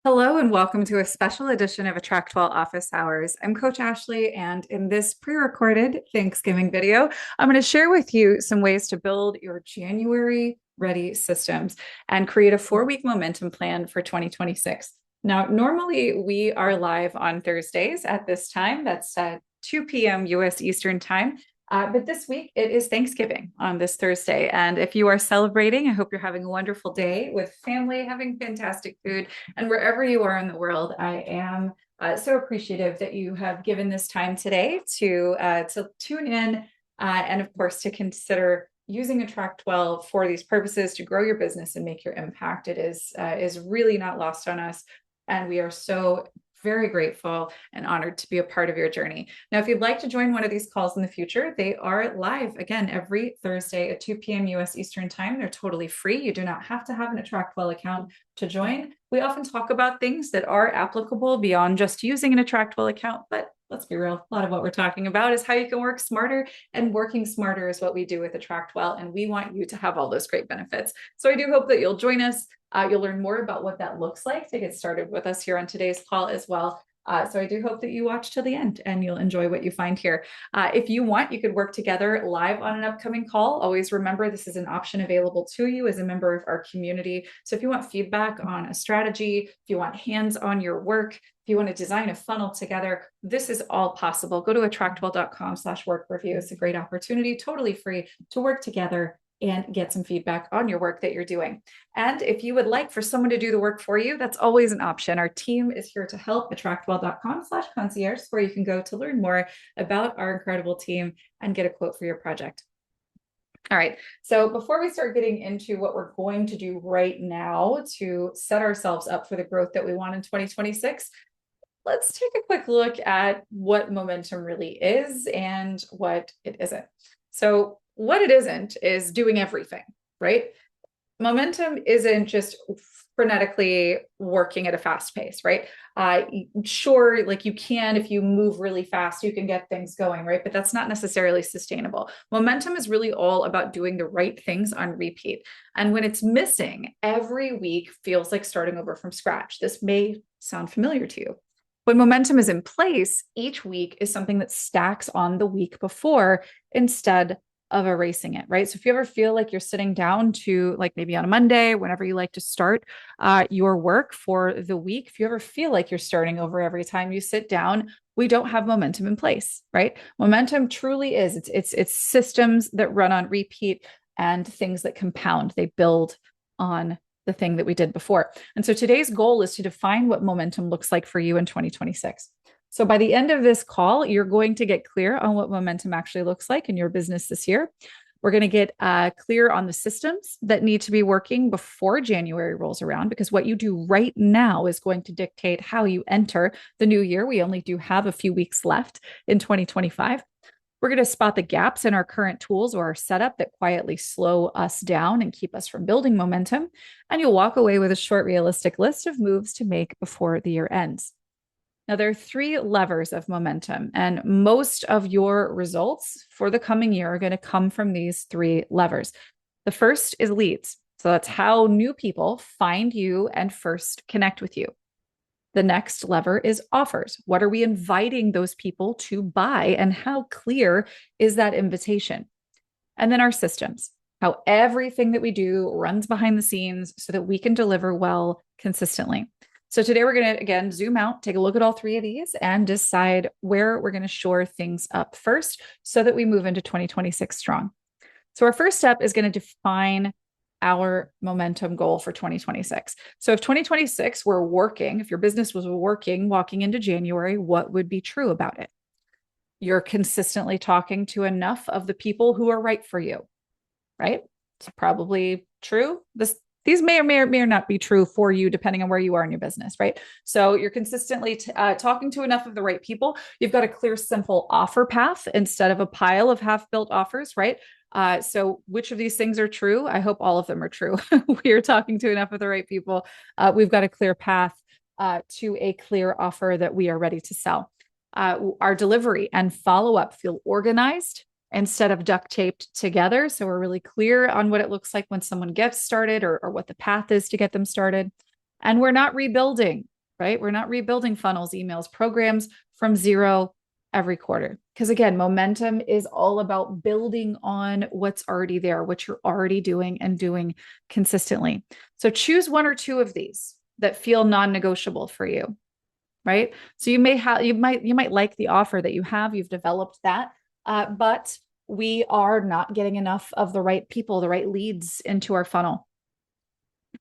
Hello and welcome to a special edition of AttractWell Office Hours. I'm Coach Ashley, and in this pre-recorded Thanksgiving video, I'm going to share with you some ways to build your January ready systems and create a 4-week momentum plan for 2026. Now, normally we are live on Thursdays at this time. That's 2 p.m. US Eastern Time. But this week it is Thanksgiving on this Thursday. And if you are celebrating, I hope you're having a wonderful day with family, having fantastic food. And wherever you are in the world, I am so appreciative that you have given this time today to tune in and, of course, to consider using AttractWell for these purposes to grow your business and make your impact. It is really not lost on us. And we are so very grateful and honored to be a part of your journey. Now, if you'd like to join one of these calls in the future, they are live again every Thursday at 2 p.m. US Eastern Time. They're totally free. You do not have to have an AttractWell account to join. We often talk about things that are applicable beyond just using an AttractWell account, but let's be real. A lot of what we're talking about is how you can work smarter, and working smarter is what we do with AttractWell. And we want you to have all those great benefits. So I do hope that you'll join us. You'll learn more about what that looks like to get started with us here on today's call as well. So I do hope that you watch till the end and you'll enjoy what you find here. If you want, you could work together live on an upcoming call. Always remember, this is an option available to you as a member of our community. So if you want feedback on a strategy, if you want hands on your work, if you want to design a funnel together, this is all possible. Go to attractwell.com/work review. It's a great opportunity, totally free, to work together and get some feedback on your work that you're doing. And if you would like for someone to do the work for you, that's always an option. Our team is here to help. attractwell.com/concierge, where you can go to learn more about our incredible team and get a quote for your project. All right. So before we start getting into what we're going to do right now to set ourselves up for the growth that we want in 2026, let's take a quick look at what momentum really is and what it isn't. So what it isn't is doing everything, right? Momentum isn't just frenetically working at a fast pace, right? Sure, like you can, if you move really fast, you can get things going, right? But that's not necessarily sustainable. Momentum is really all about doing the right things on repeat. And when it's missing, every week feels like starting over from scratch. This may sound familiar to you. When momentum is in place, each week is something that stacks on the week before instead of erasing it, right? So if you ever feel like you're sitting down to, like, maybe on a Monday, whenever you like to start your work for the week, if you ever feel like you're starting over every time you sit down, we don't have momentum in place, right? Momentum truly is, it's systems that run on repeat and things that compound. They build on the thing that we did before. And so today's goal is to define what momentum looks like for you in 2026. So by the end of this call, you're going to get clear on what momentum actually looks like in your business this year. We're going to get clear on the systems that need to be working before January rolls around, because what you do right now is going to dictate how you enter the new year. We only do have a few weeks left in 2025. We're going to spot the gaps in our current tools or our setup that quietly slow us down and keep us from building momentum. And you'll walk away with a short, realistic list of moves to make before the year ends. Now, there are 3 levers of momentum, and most of your results for the coming year are going to come from these 3 levers. The first is leads. So that's how new people find you and first connect with you. The next lever is offers. What are we inviting those people to buy, and how clear is that invitation? And then our systems, how everything that we do runs behind the scenes so that we can deliver well consistently. So today we're going to, again, zoom out, take a look at all 3 of these and decide where we're going to shore things up first so that we move into 2026 strong. So our first step is going to define our momentum goal for 2026. So if 2026 were working, if your business was working walking into January, what would be true about it? You're consistently talking to enough of the people who are right for you, right? It's probably true. These may or may not be true for you, depending on where you are in your business, right? So you're consistently talking to enough of the right people. You've got a clear, simple offer path instead of a pile of half-built offers, right? So which of these things are true? I hope all of them are true. We are talking to enough of the right people. We've got a clear path to a clear offer that we are ready to sell. Our delivery and follow-up feel organized instead of duct taped together. So we're really clear on what it looks like when someone gets started, or what the path is to get them started. And we're not rebuilding right? We're not rebuilding funnels, emails, programs from zero every quarter. Because again, momentum is all about building on what's already there, what you're already doing and doing consistently. So choose one or two of these that feel non-negotiable for you, right? So you might like the offer that you have, you've developed that, but we are not getting enough of the right people, the right leads into our funnel,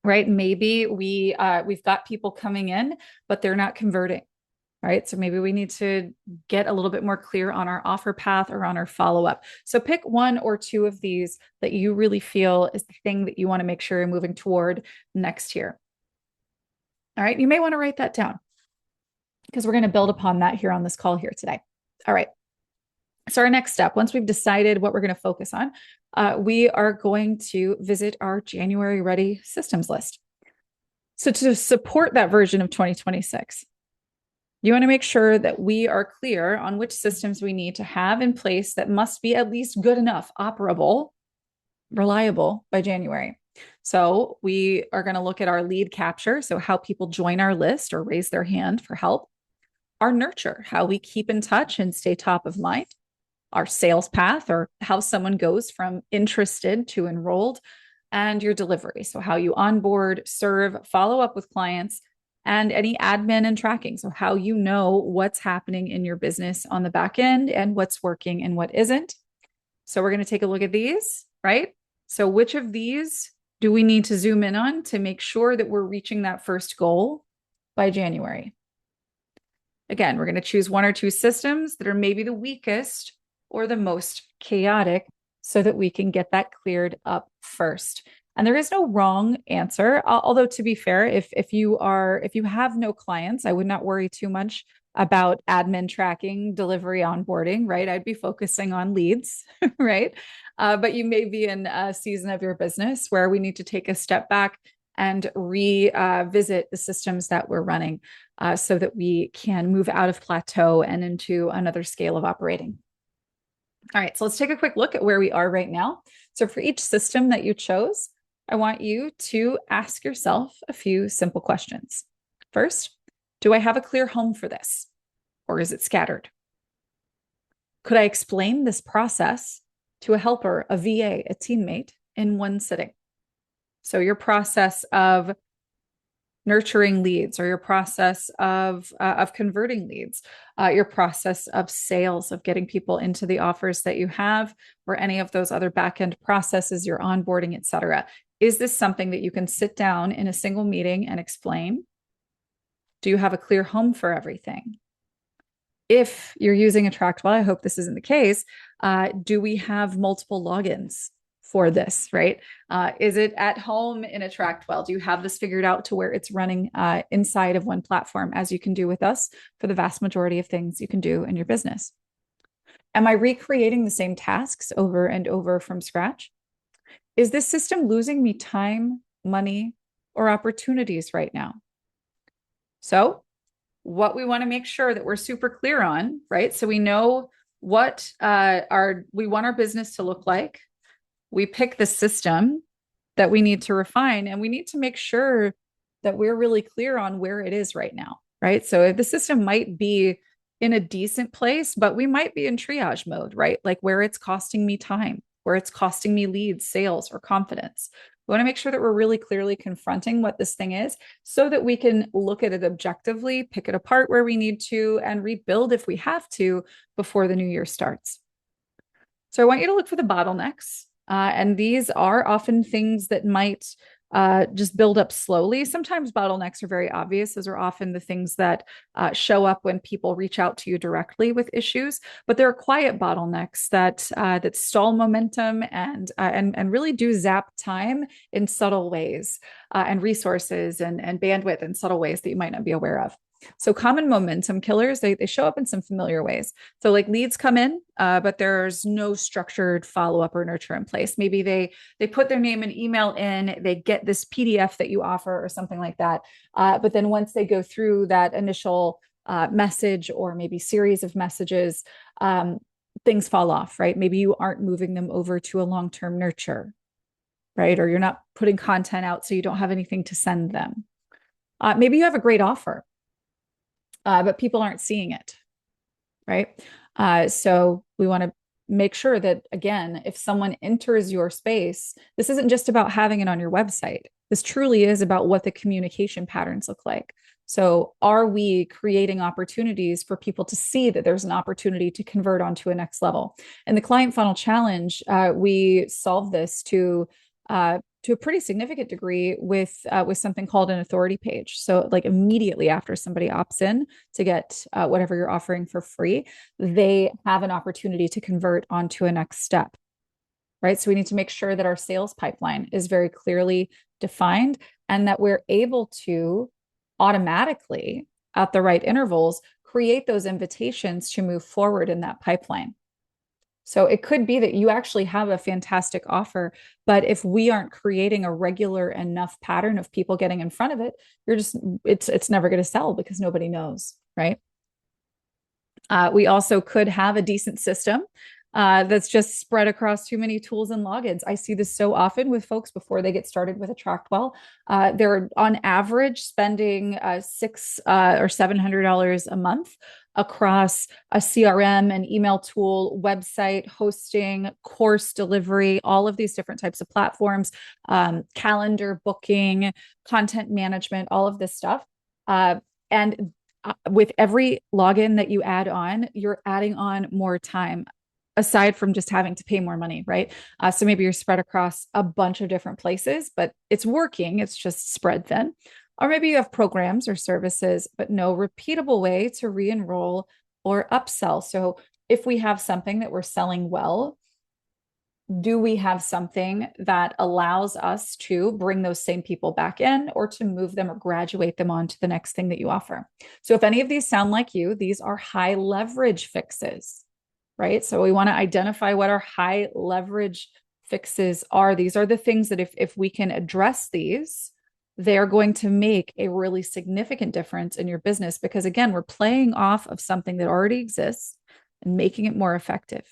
right? Maybe we've got people coming in, but they're not converting, right? So maybe we need to get a little bit more clear on our offer path or on our follow-up. So pick one or two of these that you really feel is the thing that you want to make sure you're moving toward next year. All right, you may want to write that down because we're going to build upon that here on this call here today. All right. So our next step, once we've decided what we're going to focus on, we are going to visit our January ready systems list. So to support that version of 2026, you want to make sure that we are clear on which systems we need to have in place that must be at least good enough, operable, reliable by January. So we are going to look at our lead capture, so how people join our list or raise their hand for help. Our nurture, how we keep in touch and stay top of mind. Our sales path, or how someone goes from interested to enrolled. And your delivery, so how you onboard, serve, follow up with clients, and any admin and tracking. So how you know what's happening in your business on the back end and what's working and what isn't. So we're going to take a look at these, right? So which of these do we need to zoom in on to make sure that we're reaching that first goal by January? Again, we're going to choose one or two systems that are maybe the weakest or the most chaotic so that we can get that cleared up first. And there is no wrong answer. Although to be fair, if you have no clients, I would not worry too much about admin tracking, delivery, onboarding, right? I'd be focusing on leads, right? But you may be in a season of your business where we need to take a step back and revisit the systems that we're running so that we can move out of plateau and into another scale of operating. All right, so let's take a quick look at where we are right now. So for each system that you chose, I want you to ask yourself a few simple questions. First, do I have a clear home for this, or is it scattered? Could I explain this process to a helper, a VA, a teammate in one sitting? So your process of nurturing leads, or your process of converting leads, your process of sales, of getting people into the offers that you have, or any of those other back-end processes, your onboarding, et cetera. Is this something that you can sit down in a single meeting and explain? Do you have a clear home for everything? If you're using AttractWell, I hope this isn't the case, do we have multiple logins for this, right? Is it at home in AttractWell? Do you have this figured out to where it's running inside of one platform, as you can do with us for the vast majority of things you can do in your business? Am I recreating the same tasks over and over from scratch? Is this system losing me time, money, or opportunities right now? So what we want to make sure that we're super clear on, right? So we know what we want our business to look like. We pick the system that we need to refine, and we need to make sure that we're really clear on where it is right now, right? So if the system might be in a decent place, but we might be in triage mode, right? Like where it's costing me time, where it's costing me leads, sales, or confidence. We want to make sure that we're really clearly confronting what this thing is so that we can look at it objectively, pick it apart where we need to, and rebuild if we have to before the new year starts. So I want you to look for the bottlenecks. And these are often things that might just build up slowly. Sometimes bottlenecks are very obvious. Those are often the things that show up when people reach out to you directly with issues. But there are quiet bottlenecks that stall momentum and really do zap time in subtle ways, and resources and bandwidth in subtle ways that you might not be aware of. So common momentum killers, they show up in some familiar ways. So like leads come in, but there's no structured follow-up or nurture in place. Maybe they put their name and email in, they get this PDF that you offer or something like that. But then once they go through that initial message or maybe series of messages, things fall off, right? Maybe you aren't moving them over to a long-term nurture, right? Or you're not putting content out so you don't have anything to send them. Maybe you have a great offer, but people aren't seeing it, right? So we want to make sure that, again, if someone enters your space, this isn't just about having it on your website. This truly is about what the communication patterns look like. So, are we creating opportunities for people to see that there's an opportunity to convert onto a next level? And the Client Funnel Challenge, we solve this to a pretty significant degree with something called an authority page. So, like immediately after somebody opts in to get whatever you're offering for free, they have an opportunity to convert onto a next step, right? So we need to make sure that our sales pipeline is very clearly defined and that we're able to automatically, at the right intervals, create those invitations to move forward in that pipeline. So it could be that you actually have a fantastic offer, but if we aren't creating a regular enough pattern of people getting in front of it, it's never going to sell because nobody knows, right? We also could have a decent system that's just spread across too many tools and logins. I see this so often with folks before they get started with AttractWell. They're on average spending $600 or $700 a month across a CRM, an email tool, website hosting, course delivery, all of these different types of platforms, calendar booking, content management, all of this stuff. And with every login that you add on, you're adding on more time aside from just having to pay more money, right? So maybe you're spread across a bunch of different places, but it's working. It's just spread thin. Or maybe you have programs or services, but no repeatable way to re-enroll or upsell. So if we have something that we're selling well, do we have something that allows us to bring those same people back in or to move them or graduate them on to the next thing that you offer? So if any of these sound like you, these are high leverage fixes, right? So we want to identify what our high leverage fixes are. These are the things that if we can address these, they're going to make a really significant difference in your business because, again, we're playing off of something that already exists and making it more effective,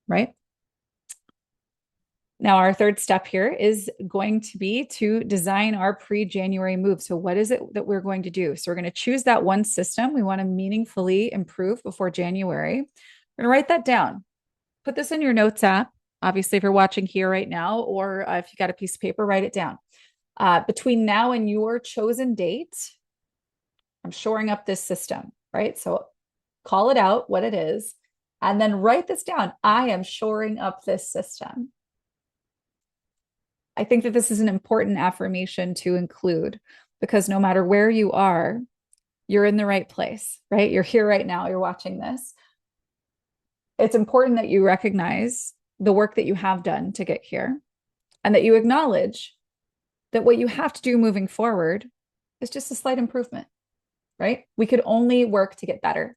right? Now, our third step here is going to be to design our pre-January move. So what is it that we're going to do? So we're going to choose that one system we want to meaningfully improve before January. We're going to write that down. Put this in your notes app. Obviously, if you're watching here right now, or if you got a piece of paper, write it down. Between now and your chosen date, I'm shoring up this system, right? So call it out what it is, and then write this down. I am shoring up this system. I think that this is an important affirmation to include because no matter where you are, you're in the right place, right? You're here right now, you're watching this. It's important that you recognize the work that you have done to get here and that you acknowledge that what you have to do moving forward is just a slight improvement, right? We could only work to get better.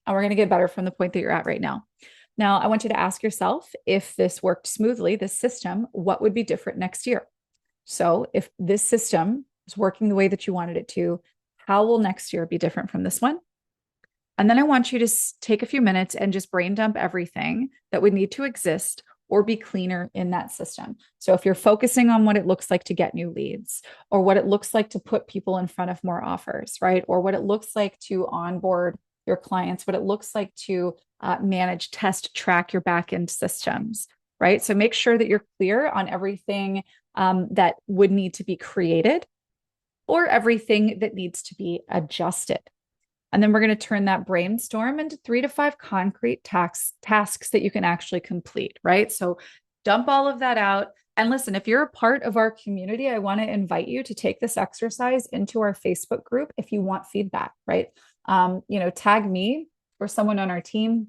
And we're going to get better from the point that you're at right now. Now, I want you to ask yourself if this worked smoothly, this system, what would be different next year? So if this system is working the way that you wanted it to, how will next year be different from this one? And then I want you to take a few minutes and just brain dump everything that would need to exist or be cleaner in that system. So if you're focusing on what it looks like to get new leads or what it looks like to put people in front of more offers, right? Or what it looks like to onboard your clients, what it looks like to manage, test, track your backend systems, right? So make sure that you're clear on everything that would need to be created or everything that needs to be adjusted. And then we're going to turn that brainstorm into 3 to 5 concrete tasks that you can actually complete, right? So dump all of that out. And listen, if you're a part of our community, I want to invite you to take this exercise into our Facebook group if you want feedback, right? Tag me or someone on our team,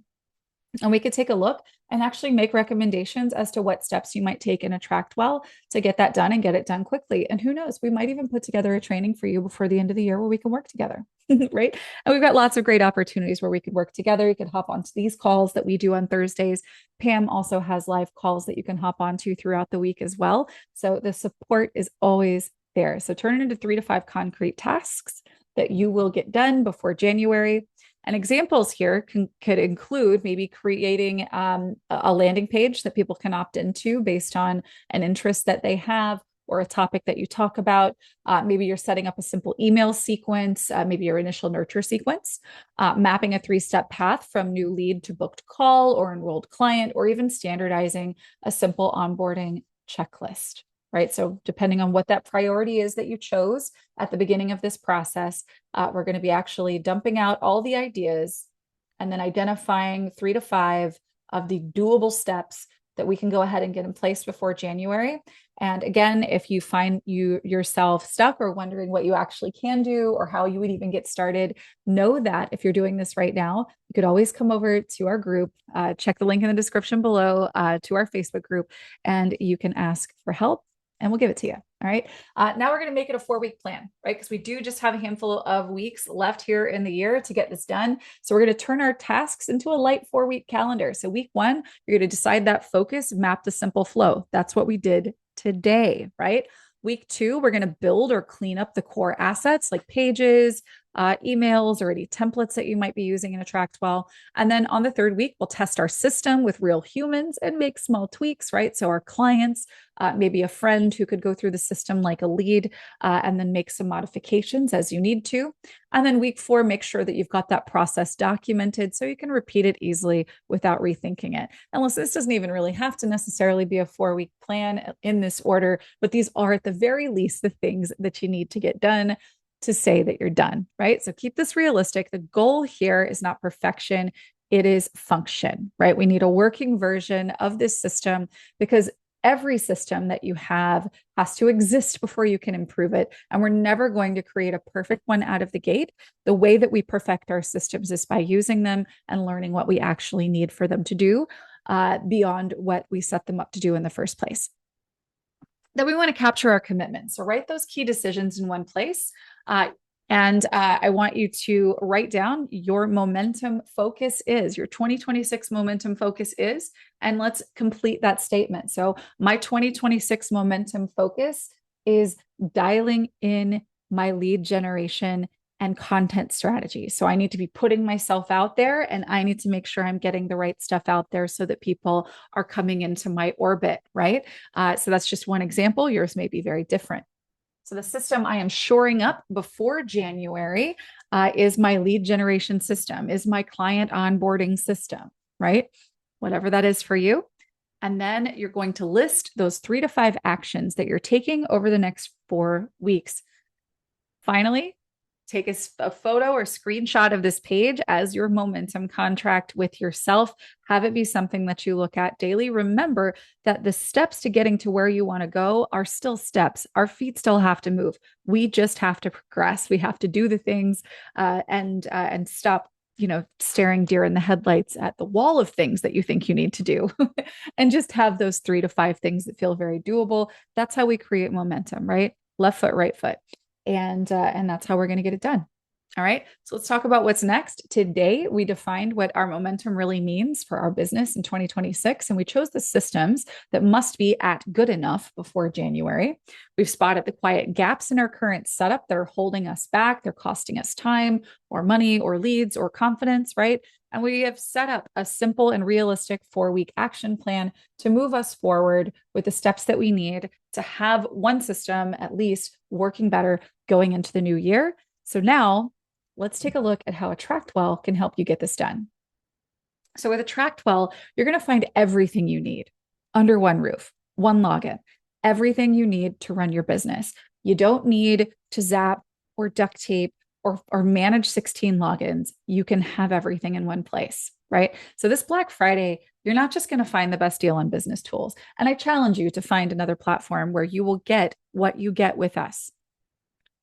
and we could take a look and actually make recommendations as to what steps you might take in AttractWell to get that done and get it done quickly. And who knows, we might even put together a training for you before the end of the year where we can work together, right? And we've got lots of great opportunities where we could work together. You could hop onto these calls that we do on Thursdays. Pam also has live calls that you can hop onto throughout the week as well. So the support is always there. So turn it into 3 to 5 concrete tasks that you will get done before January. And examples here could include maybe creating a landing page that people can opt into based on an interest that they have, or a topic that you talk about. Maybe you're setting up a simple email sequence, maybe your initial nurture sequence, mapping a 3-step path from new lead to booked call or enrolled client, or even standardizing a simple onboarding checklist, right? So depending on what that priority is that you chose at the beginning of this process, we're going to be actually dumping out all the ideas and then identifying 3 to 5 of the doable steps that we can go ahead and get in place before January. And again, if you find yourself stuck or wondering what you actually can do or how you would even get started, know that if you're doing this right now, you could always come over to our group, check the link in the description below to our Facebook group, and you can ask for help and we'll give it to you. All right. Now we're going to make it a 4-week plan, right? Because we do just have a handful of weeks left here in the year to get this done. So we're going to turn our tasks into a light 4-week calendar. So week 1, you're going to decide that focus, map the simple flow. That's what we did today, right? Week 2, we're going to build or clean up the core assets like pages, emails, or any templates that you might be using in AttractWell. And then on the 3rd week, we'll test our system with real humans and make small tweaks, right? So our clients, maybe a friend who could go through the system like a lead, and then make some modifications as you need to. And then week 4, make sure that you've got that process documented so you can repeat it easily without rethinking it. And listen, this doesn't even really have to necessarily be a 4-week plan in this order, but these are at the very least the things that you need to get done to say that you're done, right? So keep this realistic. The goal here is not perfection. It is function, right? We need a working version of this system because every system that you have has to exist before you can improve it. And we're never going to create a perfect one out of the gate. The way that we perfect our systems is by using them and learning what we actually need for them to do beyond what we set them up to do in the first place. Then we want to capture our commitments. So write those key decisions in one place. I want you to write down your momentum focus is, your 2026 momentum focus is, and let's complete that statement. So my 2026 momentum focus is dialing in my lead generation and content strategy. So I need to be putting myself out there and I need to make sure I'm getting the right stuff out there so that people are coming into my orbit, right? So that's just one example. Yours may be very different. So the system I am shoring up before January is my lead generation system, is my client onboarding system, right? Whatever that is for you. And then you're going to list those 3 to 5 actions that you're taking over the next 4 weeks. Finally, take a photo or screenshot of this page as your momentum contract with yourself. Have it be something that you look at daily. Remember that the steps to getting to where you want to go are still steps. Our feet still have to move. We just have to progress. We have to do the things and stop, staring deer in the headlights at the wall of things that you think you need to do and just have those 3 to 5 things that feel very doable. That's how we create momentum, right? Left foot, right foot. And that's how we're going to get it done. All right. So let's talk about what's next. Today, we defined what our momentum really means for our business in 2026. And we chose the systems that must be at good enough before January. We've spotted the quiet gaps in our current setup that are holding us back. They're costing us time or money or leads or confidence, right? And we have set up a simple and realistic 4-week action plan to move us forward with the steps that we need to have one system at least working better going into the new year. So now let's take a look at how AttractWell can help you get this done. So with AttractWell, you're going to find everything you need under one roof, one login, everything you need to run your business. You don't need to zap or duct tape or manage 16 logins. You can have everything in one place, right? So this Black Friday, you're not just going to find the best deal on business tools. And I challenge you to find another platform where you will get what you get with us,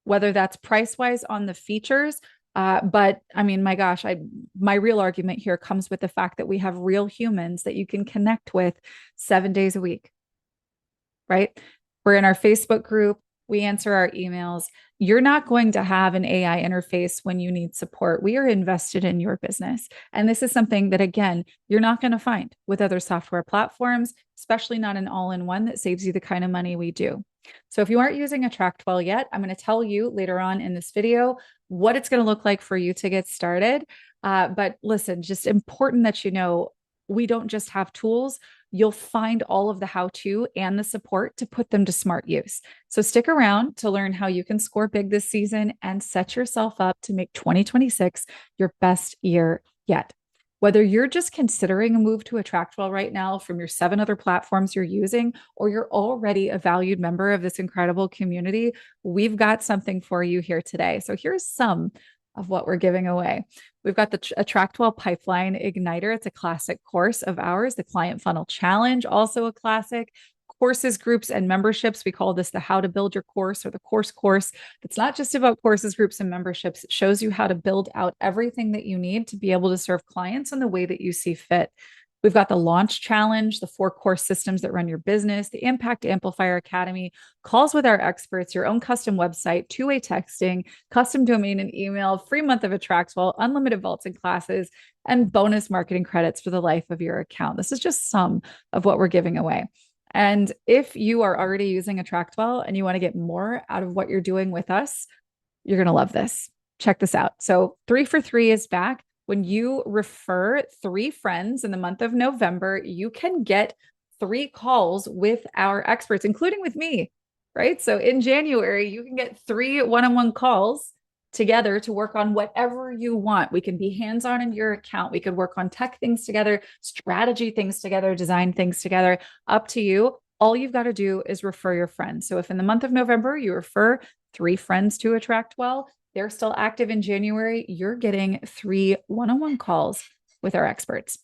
whether that's price-wise on the features. But I mean, my gosh, my real argument here comes with the fact that we have real humans that you can connect with 7 days a week, right? We're in our Facebook group. We answer our emails. You're not going to have an AI interface when you need support. We are invested in your business. And this is something that, again, you're not going to find with other software platforms, especially not an all-in-one that saves you the kind of money we do. So if you aren't using AttractWell yet, I'm going to tell you later on in this video what it's going to look like for you to get started. But listen, just important that you know, we don't just have tools. you'll find all of the how-to and the support to put them to smart use. So stick around to learn how you can score big this season and set yourself up to make 2026 your best year yet. Whether you're just considering a move to AttractWell right now from your 7 other platforms you're using, or you're already a valued member of this incredible community, we've got something for you here today. So here's some of what we're giving away. We've got the AttractWell Pipeline Igniter. It's a classic course of ours. The Client Funnel Challenge, also a classic. Courses, groups, and memberships. We call this the How to Build Your Course or the course. It's not just about courses, groups, and memberships. It shows you how to build out everything that you need to be able to serve clients in the way that you see fit. We've got the Launch Challenge, the 4 core systems that run your business, the Impact Amplifier Academy, calls with our experts, your own custom website, two-way texting, custom domain and email, free month of AttractWell, unlimited vaults and classes, and bonus marketing credits for the life of your account. This is just some of what we're giving away. And if you are already using AttractWell and you want to get more out of what you're doing with us, you're going to love this. Check this out. So 3 for 3 is back. When you refer 3 friends in the month of November, you can get 3 calls with our experts, including with me, right? So in January, you can get 3 one-on-one calls together to work on whatever you want. We can be hands-on in your account. We could work on tech things together, strategy things together, design things together, up to you. All you've got to do is refer your friends. So if in the month of November, you refer 3 friends to AttractWell, they're still active in January, you're getting 3 one-on-one calls with our experts.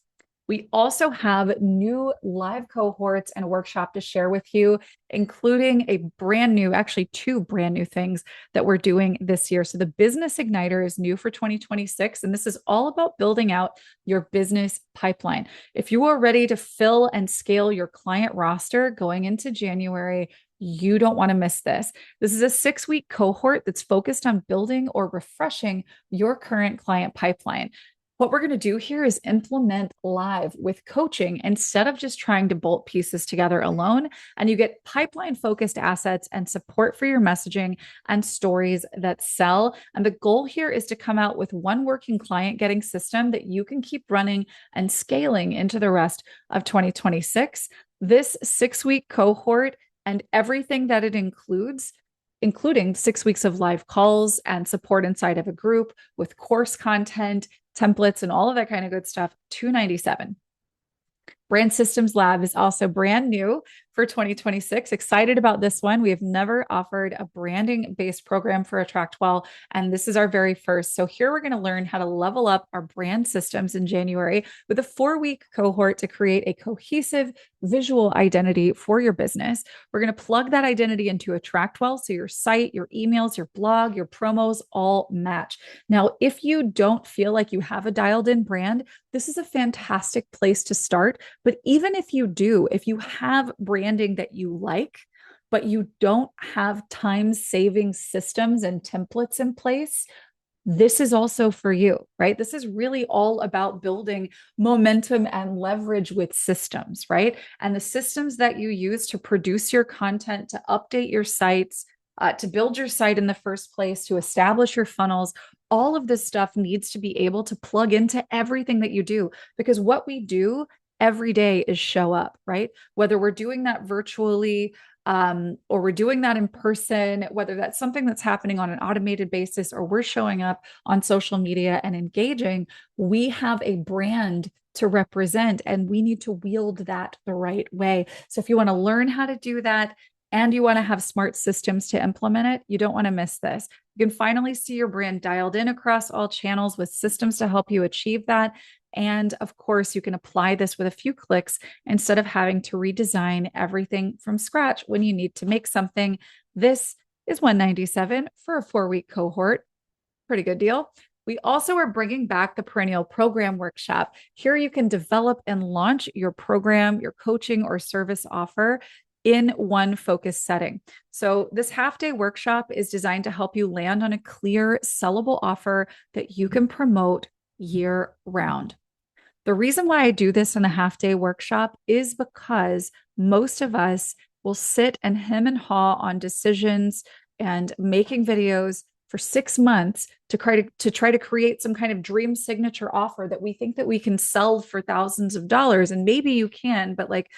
We also have new live cohorts and a workshop to share with you, including a brand new, actually 2 brand new things that we're doing this year. So the Business Igniter is new for 2026, and this is all about building out your business pipeline. If you are ready to fill and scale your client roster going into January, you don't want to miss this. This is a 6-week cohort that's focused on building or refreshing your current client pipeline. What we're going to do here is implement live with coaching instead of just trying to bolt pieces together alone. And you get pipeline focused assets and support for your messaging and stories that sell. And the goal here is to come out with one working client getting system that you can keep running and scaling into the rest of 2026. This 6-week cohort and everything that it includes, including 6 weeks of live calls and support inside of a group with course content, templates, and all of that kind of good stuff, $297. Brand Systems Lab is also brand new for 2026. Excited about this one. We have never offered a branding-based program for AttractWell, and this is our very first. So here we're going to learn how to level up our brand systems in January with a 4-week cohort to create a cohesive visual identity for your business. We're going to plug that identity into AttractWell so your site, your emails, your blog, your promos all match. Now, if you don't feel like you have a dialed-in brand, this is a fantastic place to start. But even if you do, if you have branding that you like, but you don't have time-saving systems and templates in place, this is also for you, right? This is really all about building momentum and leverage with systems, right? And the systems that you use to produce your content, to update your sites, to build your site in the first place, to establish your funnels, all of this stuff needs to be able to plug into everything that you do, because what we do every day is show up, right? Whether we're doing that virtually, or we're doing that in person, whether that's something that's happening on an automated basis, or we're showing up on social media and engaging, we have a brand to represent, and we need to wield that the right way. So if you want to learn how to do that, and you want to have smart systems to implement it, you don't want to miss this. You can finally see your brand dialed in across all channels with systems to help you achieve that. And of course, you can apply this with a few clicks instead of having to redesign everything from scratch when you need to make something. This is $197 for a 4-week cohort. Pretty good deal. We also are bringing back the Perennial Program Workshop. Here you can develop and launch your program, your coaching or service offer in one focused setting. So this half-day workshop is designed to help you land on a clear, sellable offer that you can promote year-round. The reason why I do this in the half-day workshop is because most of us will sit and hem and haw on decisions and making videos for 6 months to try to create some kind of dream signature offer that we think that we can sell for thousands of dollars. And maybe you can, but like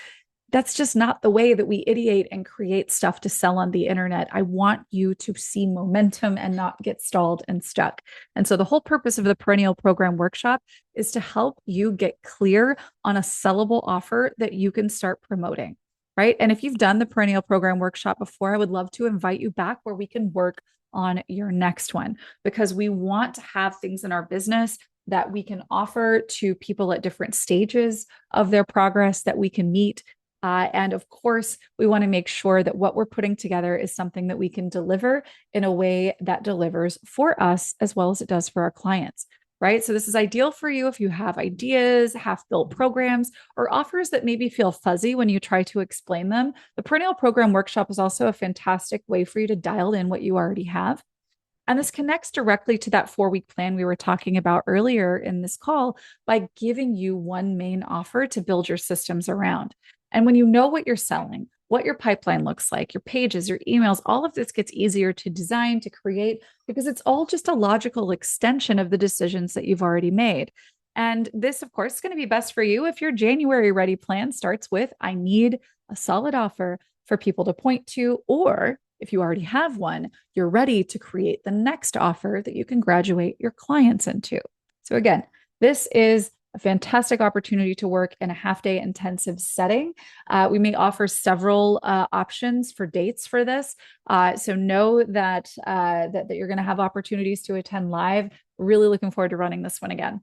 that's just not the way that we ideate and create stuff to sell on the internet. I want you to see momentum and not get stalled and stuck. And so the whole purpose of the Perennial Program Workshop is to help you get clear on a sellable offer that you can start promoting. Right. And if you've done the Perennial Program Workshop before, I would love to invite you back where we can work on your next one, because we want to have things in our business that we can offer to people at different stages of their progress that we can meet. And of course, we want to make sure that what we're putting together is something that we can deliver in a way that delivers for us as well as it does for our clients. Right. So this is ideal for you if you have ideas, half-built programs, or offers that maybe feel fuzzy when you try to explain them. The Perennial Program Workshop is also a fantastic way for you to dial in what you already have. And this connects directly to that 4-week plan we were talking about earlier in this call by giving you one main offer to build your systems around. And when you know what you're selling, what your pipeline looks like, your pages, your emails, all of this gets easier to design, to create, because it's all just a logical extension of the decisions that you've already made. And this, of course, is going to be best for you if your January ready plan starts with, I need a solid offer for people to point to, or if you already have one, you're ready to create the next offer that you can graduate your clients into. So again, this is a fantastic opportunity to work in a half-day intensive setting. We may offer several options for dates for this. So know that you're going to have opportunities to attend live. Really looking forward to running this one again.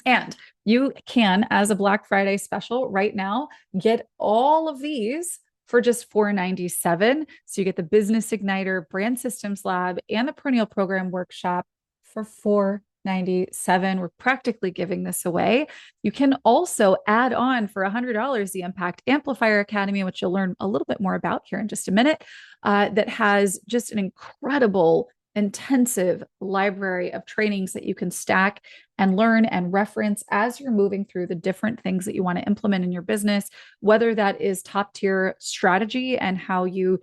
And you can, as a Black Friday special right now, get all of these for just $497. So you get the Business Igniter, Brand Systems Lab, and the Perennial Program Workshop for $497. We're practically giving this away. You can also add on for $100 the Impact Amplifier Academy, which you'll learn a little bit more about here in just a minute, that has just an incredible intensive library of trainings that you can stack and learn and reference as you're moving through the different things that you want to implement in your business, whether that is top tier strategy and how you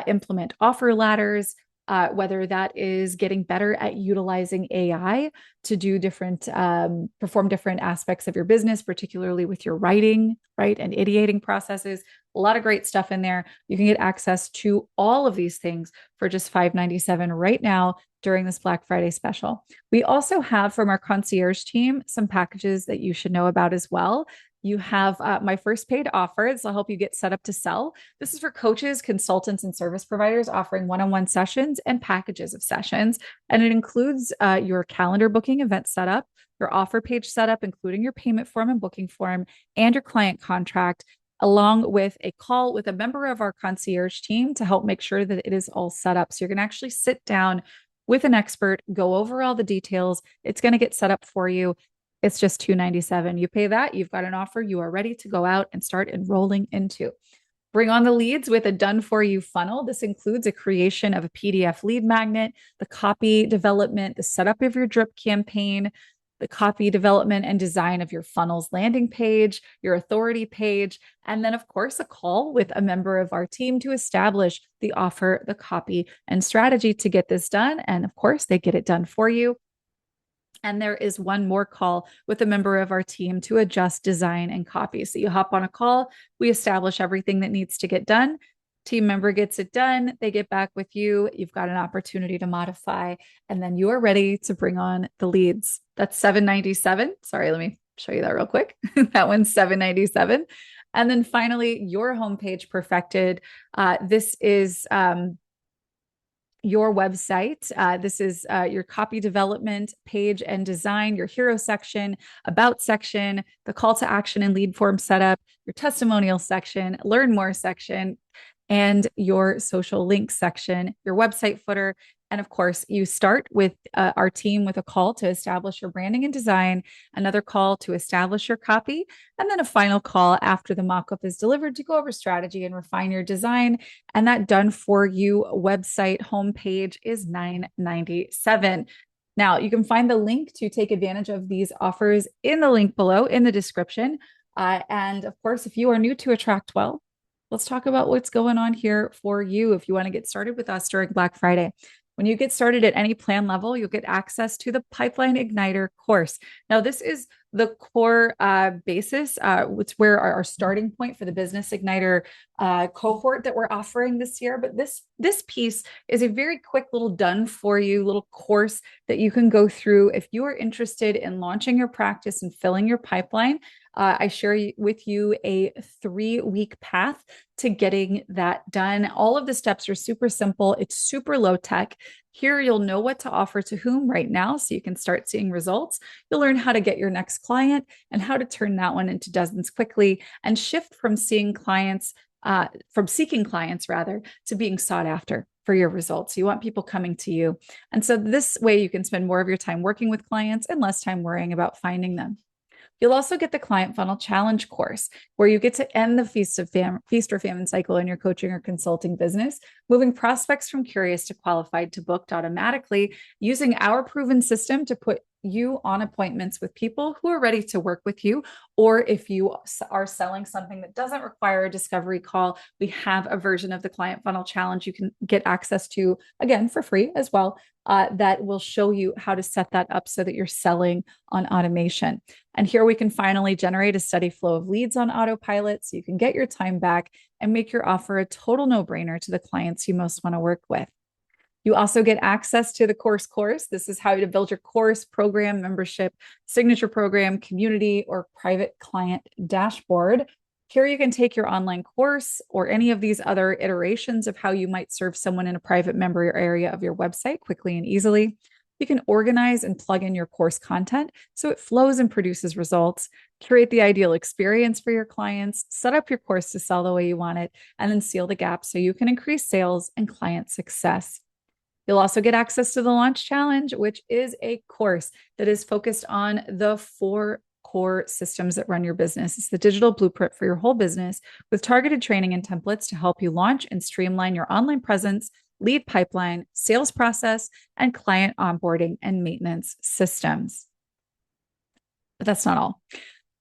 implement offer ladders, whether that is getting better at utilizing AI to do different, perform different aspects of your business, particularly with your writing, right, and ideating processes. A lot of great stuff in there. You can get access to all of these things for just $597 right now during this Black Friday special. We also have from our concierge team some packages that you should know about as well. You have my first paid offer. This will help you get set up to sell. This is for coaches, consultants, and service providers offering one-on-one sessions and packages of sessions. And it includes your calendar booking event setup, your offer page setup, including your payment form and booking form, and your client contract, along with a call with a member of our concierge team to help make sure that it is all set up. So you're going to actually sit down with an expert, go over all the details. It's going to get set up for you. It's just $297. You pay that, you've got an offer you are ready to go out and start enrolling into. Bring on the leads with a done-for-you funnel. This includes a creation of a PDF lead magnet, the copy development, the setup of your drip campaign, the copy development and design of your funnels landing page, your authority page, and then, of course, a call with a member of our team to establish the offer, the copy, and strategy to get this done. And of course, they get it done for you. And there is one more call with a member of our team to adjust design and copy. So you hop on a call, we establish everything that needs to get done. Team member gets it done. They get back with you. You've got an opportunity to modify, and then you are ready to bring on the leads. That's $797. Sorry, let me show you that real quick. That one's $797. And then finally, your homepage perfected. This is your website. This is your copy development page and design, your hero section, about section, the call to action and lead form setup, your testimonial section, learn more section, and your social links section, your website footer. And of course, you start with our team with a call to establish your branding and design, another call to establish your copy, and then a final call after the mock-up is delivered to go over strategy and refine your design. And that done for you website homepage is $997. Now, you can find the link to take advantage of these offers in the link below in the description. And of course, if you are new to AttractWell, let's talk about what's going on here for you if you want to get started with us during Black Friday. When you get started at any plan level, you'll get access to the Pipeline Igniter course. Now, this is the core basis. It's where our starting point for the Business Igniter cohort that we're offering this year. But this piece is a very quick little done for you little course that you can go through if you are interested in launching your practice and filling your pipeline. I share with you a 3-week path to getting that done. All of the steps are super simple. It's super low tech. Here, you'll know what to offer to whom right now so you can start seeing results. You'll learn how to get your next client and how to turn that one into dozens quickly and shift from seeking clients rather, to being sought after for your results. You want people coming to you. And so this way you can spend more of your time working with clients and less time worrying about finding them. You'll also get the Client Funnel Challenge course, where you get to end the feast or famine cycle in your coaching or consulting business, moving prospects from curious to qualified to booked automatically, using our proven system to put you on appointments with people who are ready to work with you. Or if you are selling something that doesn't require a discovery call, we have a version of the Client Funnel Challenge you can get access to, again, for free as well, that will show you how to set that up so that you're selling on automation. And here we can finally generate a steady flow of leads on autopilot so you can get your time back and make your offer a total no-brainer to the clients you most want to work with. You also get access to the course. This is how to build your course, program, membership, signature program, community, or private client dashboard. Here you can take your online course or any of these other iterations of how you might serve someone in a private member area of your website quickly and easily. You can organize and plug in your course content so it flows and produces results, curate the ideal experience for your clients, set up your course to sell the way you want it, and then seal the gap so you can increase sales and client success. You'll also get access to the Launch Challenge, which is a course that is focused on the 4 core systems that run your business. It's the digital blueprint for your whole business with targeted training and templates to help you launch and streamline your online presence, lead pipeline, sales process, and client onboarding and maintenance systems. But that's not all.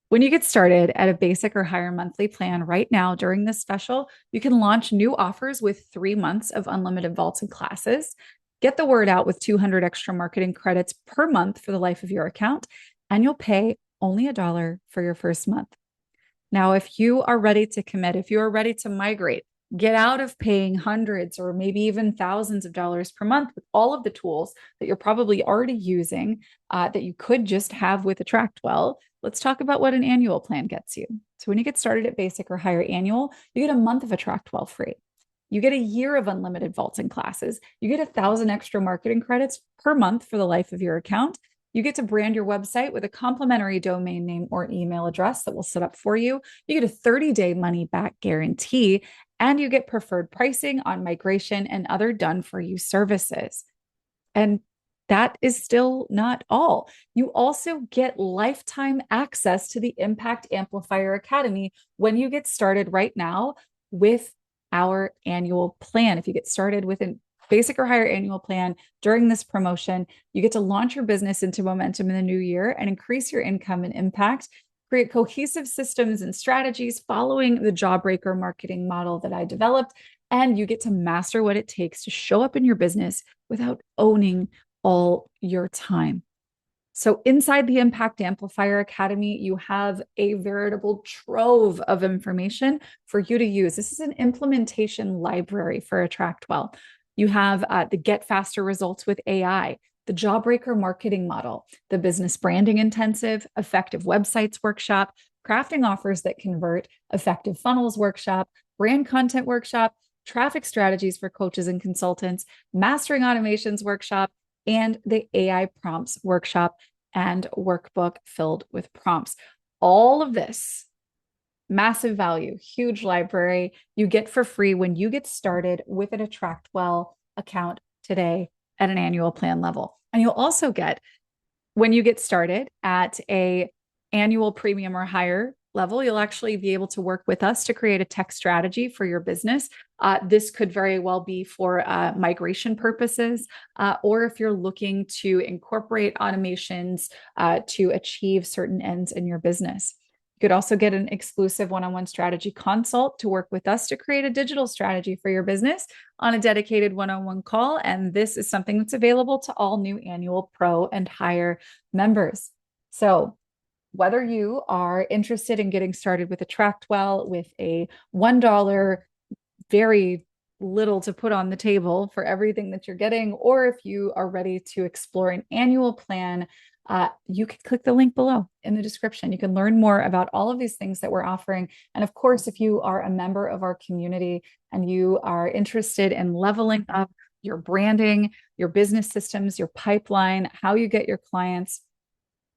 When you get started at a basic or higher monthly plan right now during this special, you can launch new offers with 3 months of unlimited vaults and classes, get the word out with 200 extra marketing credits per month for the life of your account, and you'll pay only $1 for your first month. Now, if you are ready to commit, if you are ready to migrate, get out of paying hundreds or maybe even thousands of dollars per month with all of the tools that you're probably already using that you could just have with AttractWell, let's talk about what an annual plan gets you. So when you get started at basic or higher annual, you get a month of AttractWell free. You get a year of unlimited vaults and classes. You get 1,000 extra marketing credits per month for the life of your account. You get to brand your website with a complimentary domain name or email address that we'll set up for you. You get a 30-day money-back guarantee, and you get preferred pricing on migration and other done-for-you services. And that is still not all. You also get lifetime access to the Impact Amplifier Academy when you get started right now with our annual plan. If you get started with a basic or higher annual plan during this promotion, you get to launch your business into momentum in the new year and increase your income and impact, create cohesive systems and strategies following the Jawbreaker marketing model that I developed, and you get to master what it takes to show up in your business without owning all your time. So inside the Impact Amplifier Academy, you have a veritable trove of information for you to use. This is an implementation library for AttractWell. You have the Get Faster Results with AI, the Jawbreaker marketing model, the Business Branding Intensive, Effective Websites Workshop, Crafting Offers That Convert, Effective Funnels Workshop, Brand Content Workshop, Traffic Strategies for Coaches and Consultants, Mastering Automations Workshop, and the AI Prompts Workshop and workbook filled with prompts. All of this massive value, huge library you get for free when you get started with an AttractWell account today at an annual plan level. And you'll also get, when you get started at a annual premium or higher level, you'll actually be able to work with us to create a tech strategy for your business. This could very well be for migration purposes, or if you're looking to incorporate automations to achieve certain ends in your business. You could also get an exclusive one-on-one strategy consult to work with us to create a digital strategy for your business on a dedicated one-on-one call. And this is something that's available to all new annual pro and higher members. So whether you are interested in getting started with AttractWell with a $1 very little to put on the table for everything that you're getting, or if you are ready to explore an annual plan, you can click the link below in the description. You can learn more about all of these things that we're offering. And of course, if you are a member of our community and you are interested in leveling up your branding, your business systems, your pipeline, how you get your clients,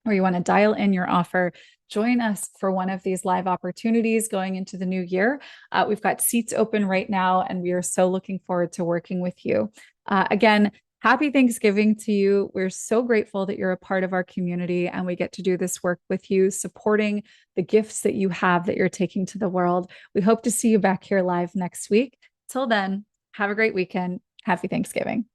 or you want to dial in your offer, join us for one of these live opportunities going into the new year. We've got seats open right now, and we are so looking forward to working with you. Again, happy Thanksgiving to you. We're so grateful that you're a part of our community and we get to do this work with you, supporting the gifts that you have that you're taking to the world. We hope to see you back here live next week. Till then, have a great weekend. Happy Thanksgiving.